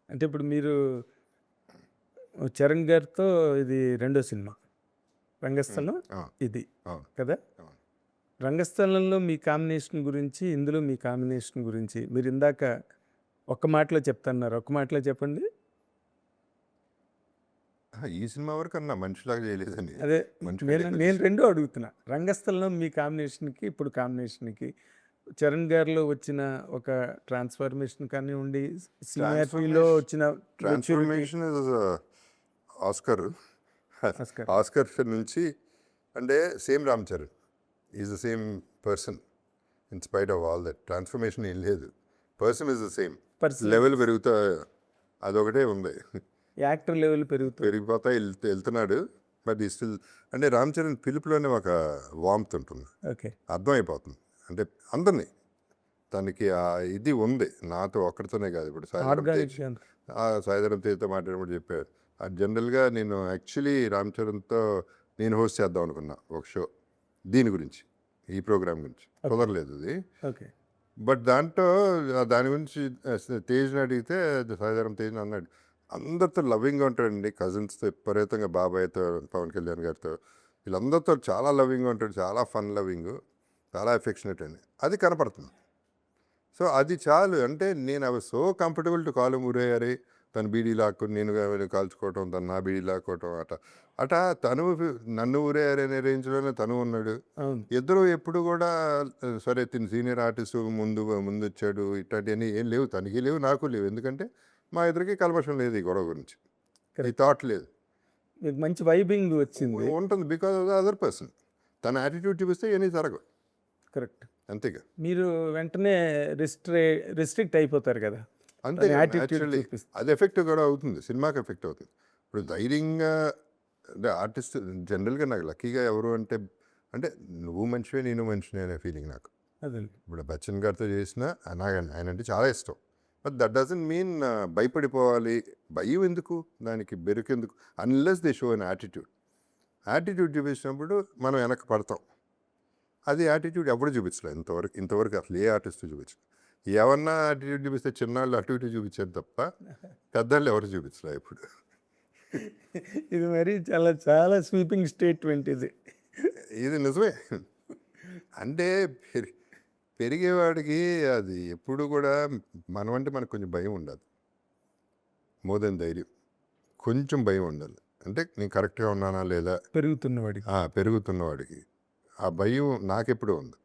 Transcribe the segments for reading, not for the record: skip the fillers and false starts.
అంటే ఇప్పుడు మీరు చరణ్ గారితో ఇది రెండో సినిమా రంగస్థలం ఆ, ఇది అవును కదా. అవును. రంగస్థలంలో మీ కాంబినేషన్ గురించి, ఇందులో మీ కాంబినేషన్ గురించి మీరు ఇందాక ఒక్క మాటలో చెప్తున్నారు. ఒక్క మాటలో చెప్పండి. ఈ సినిమా వరకు అన్నా మనిషిలాగా చేయలేదని. అదే మనిషిలాగా నేను ఎక్కువ నేను చేశాను. రెండో అడుగుతున్నా. రంగస్థలంలో మీ కాంబినేషన్కి ఇప్పుడు కాంబినేషన్కి చరణ్ గారిలో వచ్చిన ఒక ట్రాన్స్ఫర్మేషన్ కానివ్వండి, సీనియారిటీలో వచ్చిన maturity. Transformation is Oscar. Oscar Oscar నుంచి అంటే same Ram Charan is the same person in spite of all that. Transformation ఏం లేదు, person is the same. Person level పెరుగుతా అదొకటే ఉంది, యాక్టర్ లెవెల్ పెరుగుతుంది. పెరిగిపోతా వెళ్తున్నాడు. బట్ ఈ స్టిల్ అంటే రామ్ చరణ్ పిలుపులోనే ఒక వామ్త్ ఉంటుంది, ఓకే. అర్థమైపోతుంది. అంటే అందరినీ తనకి ఆ ఇది ఉంది, నాతో ఒక్కడితోనే కాదు. ఇప్పుడు ఆర్గానిక్ సాయిధరం తేజ్తో మాట్లాడినప్పుడు చెప్పారు. జనరల్గా నేను యాక్చువల్లీ రామ్ చరణ్తో నేను హోస్ట్ చేద్దాం అనుకున్నా ఒక షో దీని గురించి, ఈ ప్రోగ్రామ్ గురించి. కుదరలేదు అది. ఓకే. బట్ దాంట్లో దాని గురించి తేజ్ని అడిగితే సాయిధరం తేజ్ని అన్నాడు, అందరితో లవింగ్గా ఉంటాడండి, కజిన్స్తో విపరీతంగా, బాబాయ్తో, పవన్ కళ్యాణ్ గారితో, వీళ్ళందరితో చాలా లవింగ్గా ఉంటాడు, చాలా ఫన్ లవింగ్, చాలా ఎఫెక్షనేట్ అని. అది కనపడుతుంది. సో అది చాలు. అంటే నేను అవి సో కంఫర్టబుల్ టు కాలు ఊరేయారి, తను బీడీ లాక్కుని నేను కాల్చుకోవటం, తను నా బీడీ లాక్కోవటం, అట తను నన్ను ఊరేయారి అనే రేంజ్లోనే తను ఉన్నాడు. అవును. ఇద్దరు ఎప్పుడు కూడా సరే తిని సీనియర్ ఆర్టిస్ట్ ముందు వచ్చాడు ఇట్లాంటివన్నీ ఏం లేవు, తనకి లేవు, నాకు లేవు. ఎందుకంటే మా ఇద్దరికి కల్మషం లేదు ఈ గొడవ గురించి, ఈ థాట్ లేదు. మీకు మంచి వైబింగ్ వచ్చింది. ఉంటుంది because of the other person. తన యాటిట్యూడ్ చూపిస్తే ఏమీ జరగవు, కరెక్ట్. అంతేగా. మీరు వెంటనే రిస్ట్రిక్ట్ అయిపోతారు కదా. అంతే యాటిట్యూడ్ యాక్చువల్లీ అది ఎఫెక్ట్ కూడా అవుతుంది, సినిమాకి ఎఫెక్ట్ అవుతుంది. ఇప్పుడు ధైర్యంగా అంటే ఆర్టిస్ట్ జనరల్గా నాకు లక్కీగా ఎవరు అంటే అంటే నువ్వు మనిషివే నేను మనిషినే అనే ఫీలింగ్ నాకు. అదే ఇప్పుడు బచ్చన్ గారితో చేసిన నాకు ఆయన అంటే చాలా ఇష్టం. బట్ దట్ డజంట్ మీన్ భయపడిపోవాలి. భయం ఎందుకు, దానికి బెరుకెందుకు, unless they show an attitude. Attitude చూపించినప్పుడు మనం వెనక్కి పడతాం. అది యాటిట్యూడ్ ఎవరు చూపించలేదు ఇంతవరకు అసలు ఏ ఆర్టిస్ట్ చూపించలేదు. ఏమన్నా యాటిట్యూడ్ చూపిస్తే చిన్నాళ్ళు అటు ఇటు చూపించారు తప్ప పెద్దవాళ్ళు ఎవరు చూపించలేదు ఇప్పుడు. ఇది మరి చాలా చాలా స్వీపింగ్ స్టేట్మెంట్ ఇది. ఇది నిజమే. అంటే పెరిగేవాడికి అది ఎప్పుడు కూడా మనమంటే మనకు కొంచెం భయం ఉండాలి, మోర్ దెన్ ధైర్యం. కొంచెం భయం ఉండాలి. అంటే నేను కరెక్ట్గా ఉన్నానా లేదా, పెరుగుతున్నవాడికి. పెరుగుతున్నవాడికి ఆ భయం నాకెప్పుడు ఉంది.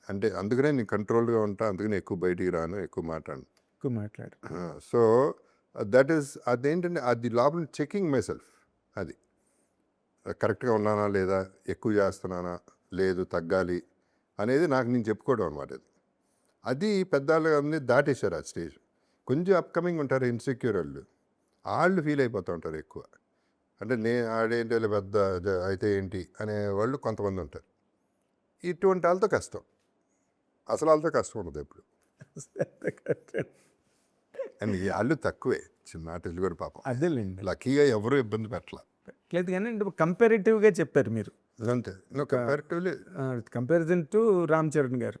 అంటే అందుకనే నేను కంట్రోల్గా ఉంటా, అందుకనే ఎక్కువ బయటికి రాను, ఎక్కువ మాట్లాడను. ఎక్కువ మాట్లాడు. సో దట్ ఈస్ అదేంటంటే అది లోపల చెకింగ్ మై సెల్ఫ్. అది కరెక్ట్గా ఉన్నానా లేదా, ఎక్కువ చేస్తున్నానా లేదు, తగ్గాలి అనేది నాకు నేను చెప్పుకోవడం అనమాట. అది పెద్దవాళ్ళు అన్నీ దాటేశారు ఆ స్టేజ్. కొంచెం అప్కమింగ్ ఉంటారు ఇన్సెక్యూర్ వాళ్ళు ఫీల్ అయిపోతూ ఉంటారు ఎక్కువ. అంటే ఆడేంటి పెద్ద అయితే ఏంటి అనే వాళ్ళు కొంతమంది ఉంటారు. ఇటువంటి వాళ్ళతో కష్టం, అసలు వాళ్ళతో కష్టం ఉండదు ఎప్పుడు. అండ్ వాళ్ళు తక్కువే, చిన్న ఆర్టిస్టులు కూడా పాపం అదేలేండి. లక్కీగా ఎవరు ఇబ్బంది పెట్టాల. లేదు కానీ కంపారిటివ్గా చెప్పారు మీరు. అంతే comparatively comparison to Ram Charan గారు,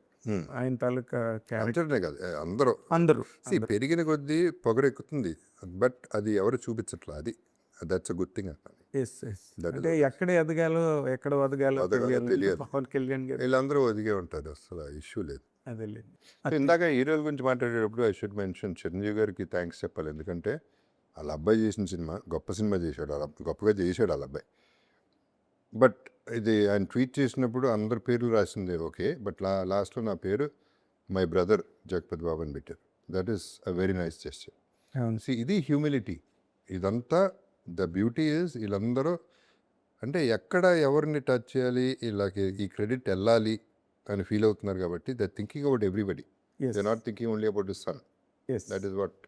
ఆయన తాలూకా అంటేనే కాదు అందరూ అందరూ పెరిగిన కొద్దీ పొగరెక్కుతుంది. బట్ అది ఎవరు చూపించట్లా, అది దట్స్ అ గుడ్ థింగ్. అంటే ఎక్కడ ఎదగాలో ఎక్కడ వదగాలో తెలియదు. పవన్ కళ్యాణ్ గారు వీళ్ళందరూ ఒదిగే ఉంటారు, అసలు ఇష్యూ లేదు. అదేలేండి. ఇందాక హీరోల గురించి మాట్లాడేటప్పుడు ఐ షుడ్ మెన్షన్ చిరంజీవి గారికి థ్యాంక్స్ చెప్పాలి. ఎందుకంటే వాళ్ళ అబ్బాయి చేసిన సినిమా గొప్ప సినిమా చేశాడు, గొప్పగా చేశాడు వాళ్ళ అబ్బాయి. బట్ ఇది ఆయన ట్వీట్ చేసినప్పుడు అందరి పేర్లు రాసింది ఓకే, బట్ లాస్ట్లో నా పేరు మై బ్రదర్ జగపతి బాబు అని పెట్టారు. That is a very nice gesture. ఇది హ్యూమిలిటీ. ఇదంతా ద బ్యూటీ ఈజ్ వీళ్ళందరూ అంటే ఎక్కడ ఎవరిని టచ్ చేయాలి, వీళ్ళకి ఈ క్రెడిట్ వెళ్ళాలి అని ఫీల్ అవుతున్నారు. కాబట్టి they thinking about everybody, they not thinking only about the son. That is what